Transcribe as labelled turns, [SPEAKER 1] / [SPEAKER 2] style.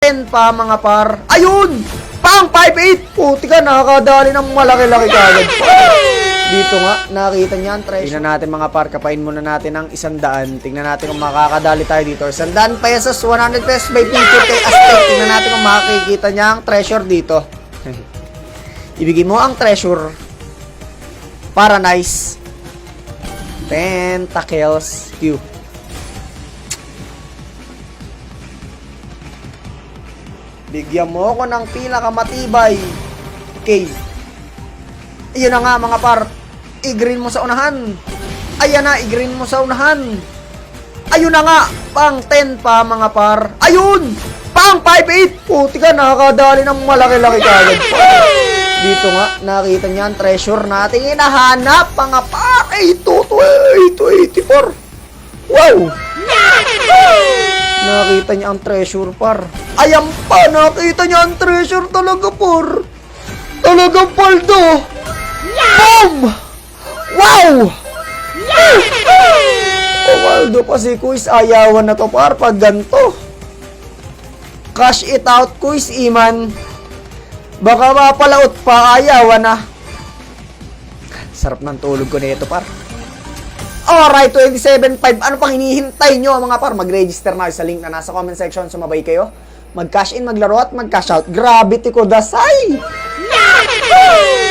[SPEAKER 1] 10 pa mga par. Ayun! Pang 5-8! Puti ka, nakakadali ng malaki-laki kagad. Dito nga, nakita niya ang treasure. Tingnan natin mga par, kapain muna natin ng 100. Tingnan natin kung makakadali tayo dito. 100 pesos, 100 pesos by 50 kay Aztec. Tingnan natin kung makikita niya ang treasure dito. Ibigay mo ang treasure para nice. Pentacles Q. Bigyan mo ako ng pinakamatibay. Okay. Ayun na nga mga par. I-green mo sa unahan. Ayan na, i-green mo sa unahan. Ayun na nga. Pang 10 pa mga par. Ayun! Pang 5-8. Puti ka, nakakadali ng malaki-laki kagad. Dito nga, nakita niya ang treasure natin hinahanap mga par. Ay, 284. Wow! Nakita niya ang treasure par. Ayan pa, nakita niya ang treasure talaga par. Talagang paldo. Boom! Wow! Paldo pa si Kuis. Ayawan na to par pag ganito. Cash it out Kuis Iman. Baka mapalaot pa. Ayawan na. Sarap ng tulog ko nito par. Alright, 27.5. Ano pang hinihintay nyo mga par? Mag-register na sa link na nasa comment section. Sumabay kayo. Mag-cash in, maglaro at mag-cash out. Gravity ko dasay! Yahoo!